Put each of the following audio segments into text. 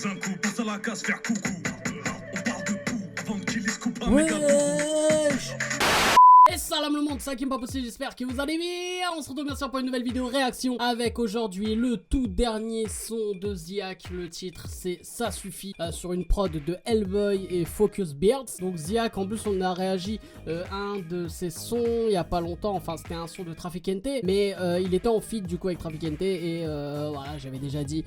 Un coup, passe à la case, faire coucou. On parle de tout avant qu'il se coupe un Wesh. Et salam le monde, c'est Hakim pas possible, j'espère que vous allez bien. On se retrouve bien sûr pour une nouvelle vidéo réaction avec aujourd'hui le tout dernier son de Ziak. Le titre c'est Ça Suffit sur une prod de Hellboy et Focus Beards. Donc Ziak, en plus on a réagi à un de ses sons il y a pas longtemps. Enfin c'était un son de Traficante, mais il était en feat du coup avec Traficante. Et voilà, j'avais déjà dit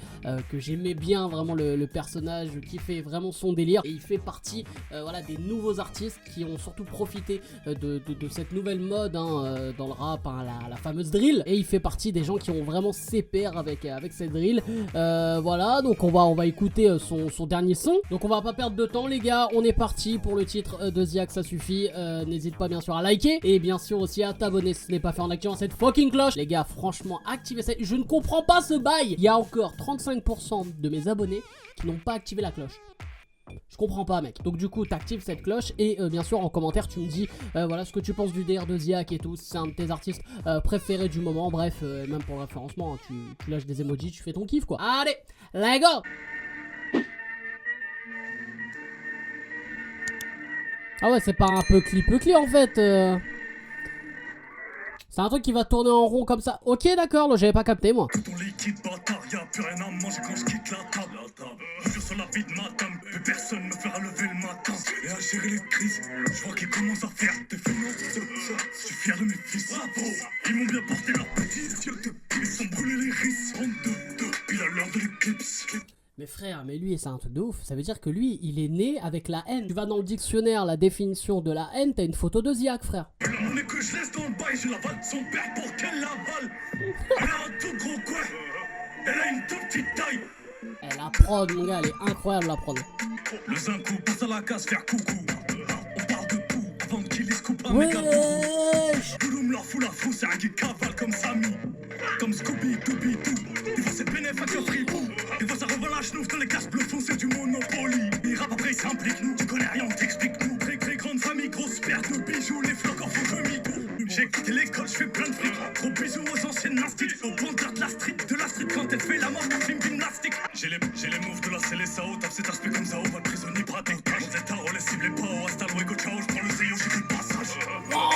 que j'aimais bien vraiment le personnage qui fait vraiment son délire. Et il fait partie voilà, des nouveaux artistes qui ont surtout profité de cette nouvelle mode dans le rap, la fameuse drill. Et il fait partie des gens qui ont vraiment ses pairs avec cette drill. Voilà, donc on va écouter son dernier son. Donc on va pas perdre de temps les gars, on est parti pour le titre de Ziak, Ça Suffit. N'hésite pas bien sûr à liker et bien sûr aussi à t'abonner si ce n'est pas fait en activant cette fucking cloche. Les gars, franchement, activez ça. Je ne comprends pas ce bail. Il y a encore 35% de mes abonnés qui n'ont pas activé la cloche. Je comprends pas mec. Donc du coup t'actives cette cloche et bien sûr en commentaire tu me dis voilà ce que tu penses du DR de Ziak et tout. Si c'est un de tes artistes préférés du moment. Bref même pour le référencement hein, tu lâches des emojis, tu fais ton kiff quoi. Allez, let's go. Ah ouais, c'est pas un peu clip en fait C'est un truc qui va tourner en rond comme ça. Ok d'accord, j'avais pas capté moi. Ton liquide bâtard, y'a plus rien à manger quand je quitte la table. Je sur la vie de ma dame, plus personne me fera lever le matin. Et à gérer les crises, je vois qu'ils commencent à faire des finances. Je suis fier de mes fils, bravo. Ils m'ont bien porté leurs petits yeux de ils sont brûlés les risques. Ronde de deux, il a l'heure de l'éclipse. Mais frère, mais lui c'est un truc de ouf. Ça veut dire que lui il est né avec la haine. Tu vas dans le dictionnaire, la définition de la haine, t'as une photo de Ziak frère. On est que je laisse dans le bail, je l'avale de son père pour qu'elle l'avale. Elle a un tout gros coin, elle a une toute petite taille. Eh, la prod mon gars, elle est incroyable la prod. Le zinco passe à la case, faire coucou. On parle de tout avant qu'il se coupe un Wesh. méga Bouloum la fou, c'est un guide cavale comme Samy. Comme Scooby, Dooby-Doo. Des fois c'est bénéf avec un fripou. Des fois ça revend la chenouf dans les cases bleues c'est du Monopoly. Il rappe après il s'implique nous. Tu connais rien, on t'explique nous. Très grande famille, grosse perte, nos bijoux, les flocs en font demi-tour. J'ai quitté l'école, je fais plein de fric. Gros bisous aux anciennes nastiques. Aux bandeurs de la street quand elle fait la mort, film gymnastique. J'ai les moves de la CLSAO, tape cet aspect comme ça, on va le prisonnier, bras d'otage. On est on les cible les pas, hasta luego, ciao, je prends le zéyo, j'ai fait le passage.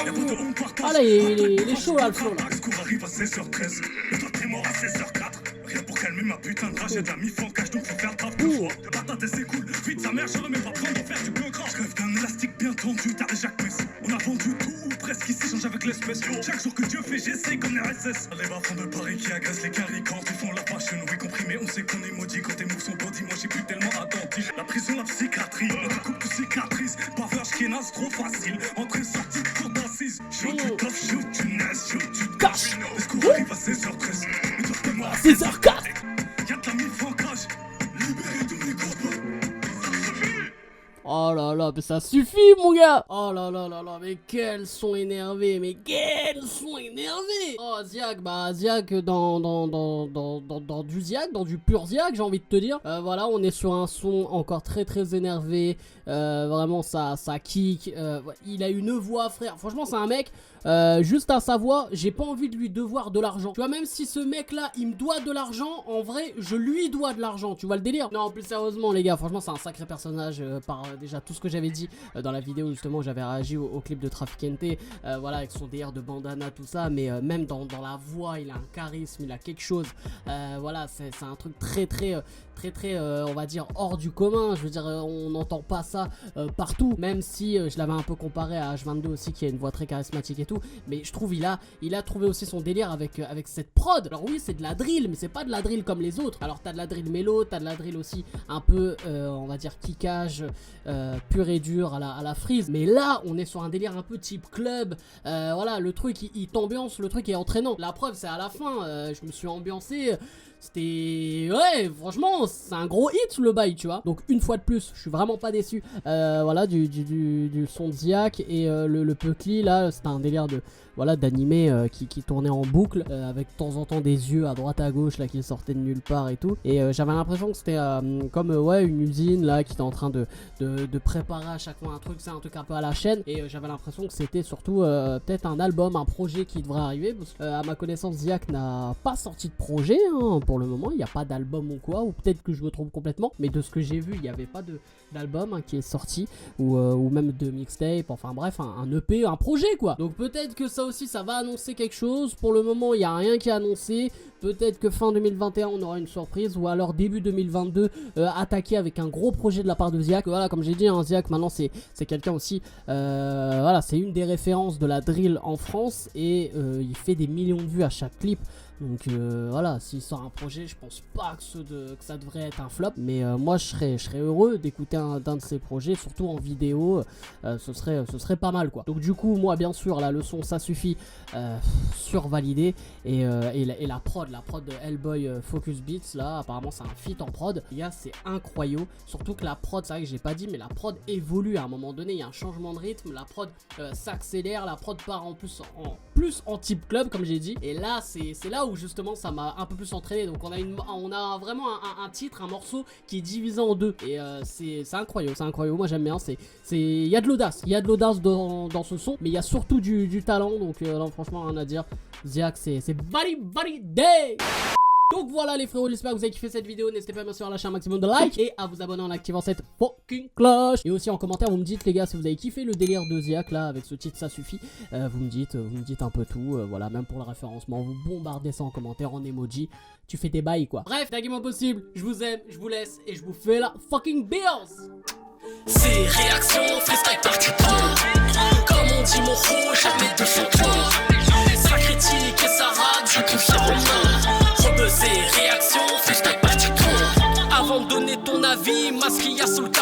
Y'a pas de on partage. Ah là il est chaud là le flow là. Le cours arrive à 16h13, le toi t'es mort à 16h04. Rien pour calmer ma putain de rage, y'a de la mif en cache donc faut faire grave 2 fois. Le patate et c'est cool, vite sa mère, je remets pas besoin d'en faire du peu grave. Je rêve d'un élastique bien tendu, t'as déjà Mess. On a vendu tout ou presque ici, change avec l'espèce. Chaque jour que Dieu fait, j'essaie comme les RSS. Les bas-fonds de Paris qui agressent les carrés quand ils font la fashion. Oui compris, mais on sait qu'on est maudit quand tes moves sont body. Moi j'ai plus tellement attentif. La prison, la psychiatrie, la coupe de cicatrices. Baveur, j'kénasse, trop facile. Entrée, sortie, cour d'assises. Shoot, tu toffes, shoot, tu naisses, shoot, tu Cache. Le cours arrive à 16h13. Mais toi, t'es mort à 16h04. Y'a de la mif en cage. Libérez tous les copains. Oh là là, mais ça suffit mon gars. Oh là là là là, mais quel son énervé, mais quel son énervé. Oh Ziak, bah Ziak dans du Ziak, dans du pur Ziak j'ai envie de te dire. Voilà, on est sur un son encore très énervé. Vraiment ça kick. Il a une voix frère, franchement c'est un mec. Juste à sa voix, j'ai pas envie de lui devoir de l'argent. Tu vois, même si ce mec là il me doit de l'argent, en vrai je lui dois de l'argent. Tu vois le délire? Non, plus sérieusement les gars, franchement c'est un sacré personnage par déjà tout ce que j'avais dit dans la vidéo justement. J'avais réagi au clip de Traficante, voilà, avec son délire de bandana tout ça. Mais même dans la voix il a un charisme, il a quelque chose. Voilà, c'est un truc très on va dire hors du commun. Je veux dire on n'entend pas ça partout. Même si je l'avais un peu comparé à H22 aussi qui a une voix très charismatique et tout. Mais je trouve il a trouvé aussi son délire avec cette prod. Alors oui c'est de la drill, mais c'est pas de la drill comme les autres. Alors t'as de la drill mélo, t'as de la drill aussi un peu on va dire kickage pur et dur à la Freeze. Mais là on est sur un délire un peu type club. Voilà, le truc il t'ambiance, le truc est entraînant. La preuve c'est à la fin, je me suis ambiancé. C'était... Ouais, franchement, c'est un gros hit le bail, tu vois. Donc une fois de plus, je suis vraiment pas déçu. Voilà, du son de Ziak. Et le Puckly, là, c'était un délire de... Voilà, d'animé qui tournait en boucle. Avec de temps en temps des yeux à droite à gauche, là, qui sortaient de nulle part et tout. Et j'avais l'impression que c'était comme, ouais, une usine, là, qui était en train de préparer à chaque fois un truc. C'est un truc un peu à la chaîne. Et j'avais l'impression que c'était surtout peut-être un album, un projet qui devrait arriver. Parce que, à ma connaissance, Ziak n'a pas sorti de projet, hein, pour le moment, il n'y a pas d'album ou quoi, ou peut-être que je me trompe complètement, mais de ce que j'ai vu, il n'y avait pas d'album hein, qui est sorti, ou même de mixtape, enfin bref, un EP, un projet quoi. Donc peut-être que ça aussi, ça va annoncer quelque chose. Pour le moment, il n'y a rien qui est annoncé. Peut-être que fin 2021, on aura une surprise, ou alors début 2022, attaqué avec un gros projet de la part de Ziak. Voilà, comme j'ai dit, hein, Ziak maintenant c'est quelqu'un aussi, voilà, c'est une des références de la drill en France, et il fait des millions de vues à chaque clip. Donc voilà, s'il sort un projet, je pense pas que ça devrait être un flop. Mais moi, je serais heureux d'écouter d'un de ses projets, surtout en vidéo. Ce serait pas mal quoi. Donc du coup, moi, bien sûr, la leçon, ça suffit, survalidé. Et la prod de Hellboy Focus Beats, là, apparemment, c'est un feat en prod. Les gars, c'est incroyable. Surtout que la prod, c'est vrai que j'ai pas dit, mais la prod évolue à un moment donné. Il y a un changement de rythme. La prod s'accélère. La prod part en plus en type club, comme j'ai dit. Et là, c'est là où justement ça m'a un peu plus entraîné. Donc on a vraiment un titre, un morceau qui est divisé en deux. Et c'est incroyable, moi j'aime bien. Il y a de l'audace, dans ce son, mais il y a surtout du talent. Donc là, franchement, rien à dire. Ziak, c'est body day. Donc voilà les frérots, j'espère que vous avez kiffé cette vidéo. N'hésitez pas bien sûr à lâcher un maximum de likes et à vous abonner en activant cette fucking cloche. Et aussi en commentaire, vous me dites les gars si vous avez kiffé le délire de Ziak là avec ce titre, ça suffit. Vous me dites un peu tout, voilà, même pour le référencement, vous bombardez ça en commentaire, en emoji. Tu fais tes bails quoi. Bref, taguez-moi possible, je vous aime, je vous laisse et je vous fais la fucking bills. C'est réaction, freestyle party.